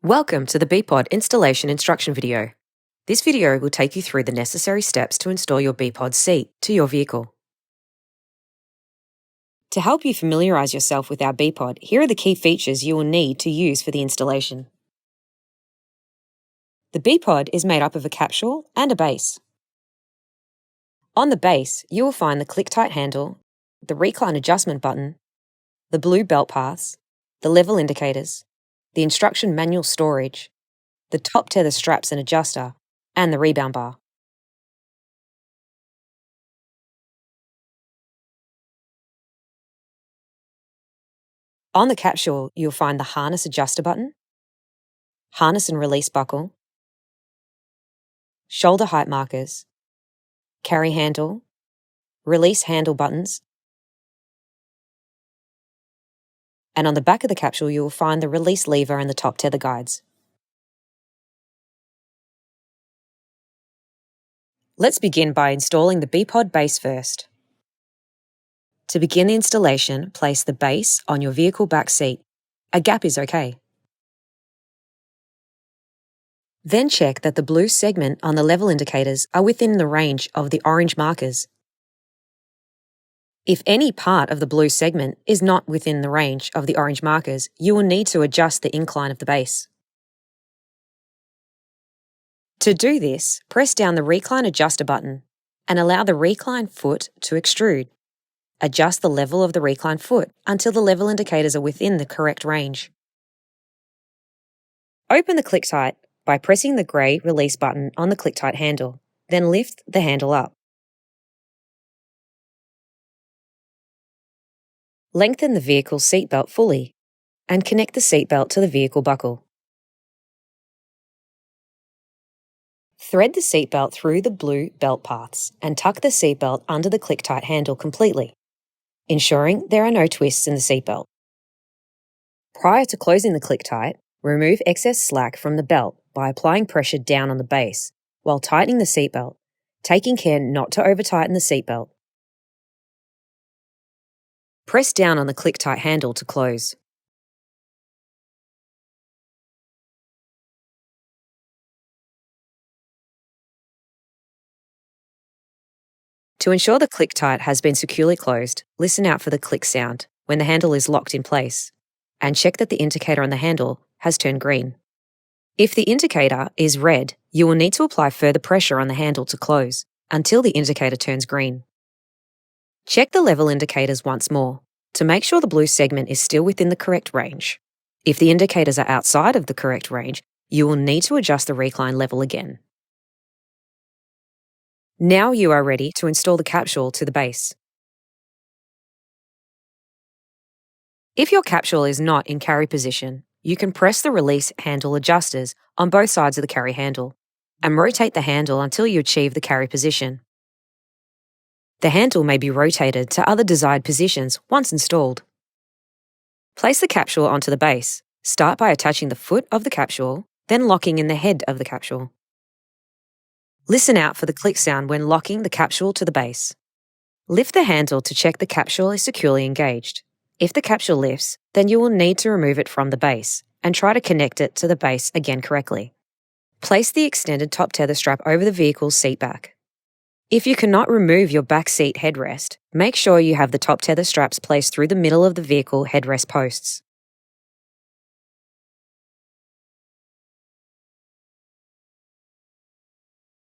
Welcome to the BPod installation instruction video. This video will take you through the necessary steps to install your BPod seat to your vehicle. To help you familiarise yourself with our BPod, here are the key features you will need to use for the installation. The BPod is made up of a capsule and a base. On the base, you will find the ClickTight handle, the recline adjustment button, the blue belt paths, the level indicators, the instruction manual storage, the top tether straps and adjuster, and the rebound bar. On the capsule, you'll find the harness adjuster button, harness and release buckle, shoulder height markers, carry handle, release handle buttons, and on the back of the capsule you will find the release lever and the top tether guides. Let's begin by installing the BPod base first. To begin the installation, place the base on your vehicle back seat. A gap is okay. Then check that the blue segment on the level indicators are within the range of the orange markers. If any part of the blue segment is not within the range of the orange markers, you will need to adjust the incline of the base. To do this, press down the recline adjuster button and allow the recline foot to extrude. Adjust the level of the recline foot until the level indicators are within the correct range. Open the ClickTight by pressing the grey release button on the ClickTight handle, then lift the handle up. Lengthen the vehicle seatbelt fully and connect the seatbelt to the vehicle buckle. Thread the seatbelt through the blue belt paths and tuck the seatbelt under the ClickTight handle completely, ensuring there are no twists in the seatbelt. Prior to closing the ClickTight, remove excess slack from the belt by applying pressure down on the base while tightening the seatbelt, taking care not to over-tighten the seatbelt. Press down on the ClickTight handle to close. To ensure the ClickTight has been securely closed, listen out for the click sound when the handle is locked in place, and check that the indicator on the handle has turned green. If the indicator is red, you will need to apply further pressure on the handle to close until the indicator turns green. Check the level indicators once more to make sure the blue segment is still within the correct range. If the indicators are outside of the correct range, you will need to adjust the recline level again. Now you are ready to install the capsule to the base. If your capsule is not in carry position, you can press the release handle adjusters on both sides of the carry handle and rotate the handle until you achieve the carry position. The handle may be rotated to other desired positions once installed. Place the capsule onto the base. Start by attaching the foot of the capsule, then locking in the head of the capsule. Listen out for the click sound when locking the capsule to the base. Lift the handle to check the capsule is securely engaged. If the capsule lifts, then you will need to remove it from the base and try to connect it to the base again correctly. Place the extended top tether strap over the vehicle's seat back. If you cannot remove your back seat headrest, make sure you have the top tether straps placed through the middle of the vehicle headrest posts.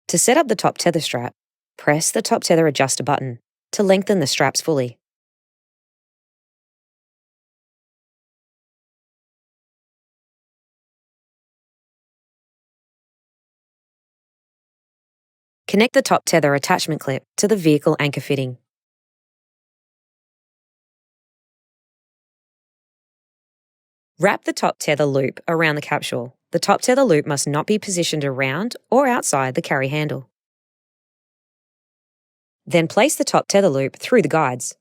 To set up the top tether strap, press the top tether adjuster button to lengthen the straps fully. Connect the top tether attachment clip to the vehicle anchor fitting. Wrap the top tether loop around the capsule. The top tether loop must not be positioned around or outside the carry handle. Then place the top tether loop through the guides.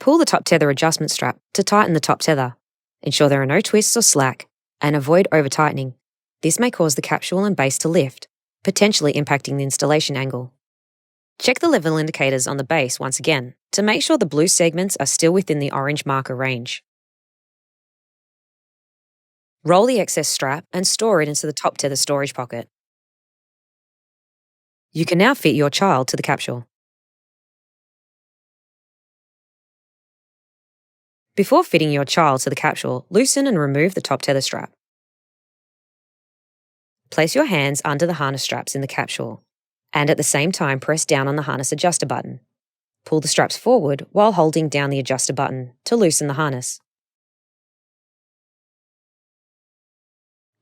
Pull the top tether adjustment strap to tighten the top tether. Ensure there are no twists or slack, and avoid over-tightening. This may cause the capsule and base to lift, potentially impacting the installation angle. Check the level indicators on the base once again to make sure the blue segments are still within the orange marker range. Roll the excess strap and store it into the top tether storage pocket. You can now fit your child to the capsule. Before fitting your child to the capsule, loosen and remove the top tether strap. Place your hands under the harness straps in the capsule, and at the same time press down on the harness adjuster button. Pull the straps forward while holding down the adjuster button to loosen the harness.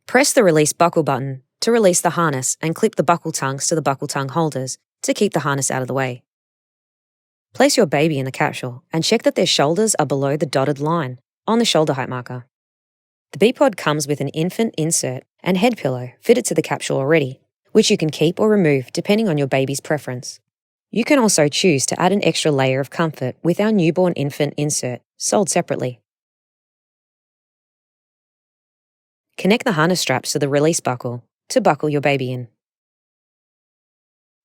Press the release buckle button to release the harness and clip the buckle tongues to the buckle tongue holders to keep the harness out of the way. Place your baby in the capsule and check that their shoulders are below the dotted line on the shoulder height marker. The B-Pod comes with an infant insert and head pillow fitted to the capsule already, which you can keep or remove depending on your baby's preference. You can also choose to add an extra layer of comfort with our newborn infant insert, sold separately. Connect the harness straps to the release buckle to buckle your baby in.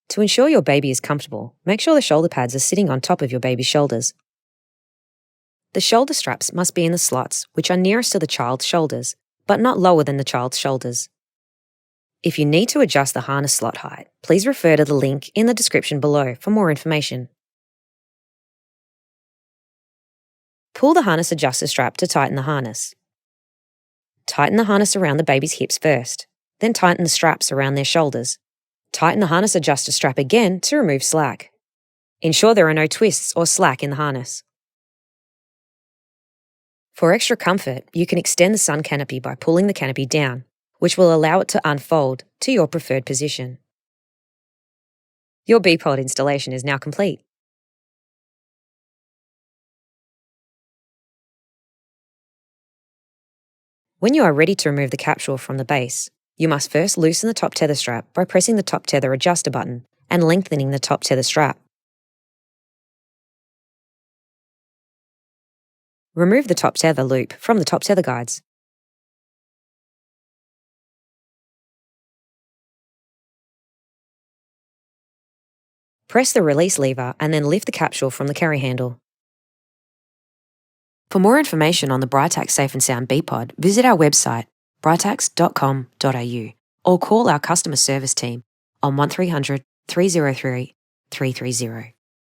To ensure your baby is comfortable, make sure the shoulder pads are sitting on top of your baby's shoulders. The shoulder straps must be in the slots which are nearest to the child's shoulders, but not lower than the child's shoulders. If you need to adjust the harness slot height, please refer to the link in the description below for more information. Pull the harness adjuster strap to tighten the harness. Tighten the harness around the baby's hips first, then tighten the straps around their shoulders. Tighten the harness adjuster strap again to remove slack. Ensure there are no twists or slack in the harness. For extra comfort, you can extend the sun canopy by pulling the canopy down, which will allow it to unfold to your preferred position. Your B-Pod installation is now complete. When you are ready to remove the capsule from the base, you must first loosen the top tether strap by pressing the top tether adjuster button and lengthening the top tether strap. Remove the top tether loop from the top tether guides. Press the release lever and then lift the capsule from the carry handle. For more information on the Britax Safe-n-Sound B-Pod, visit our website, britax.com.au, or call our customer service team on 1300 303 330.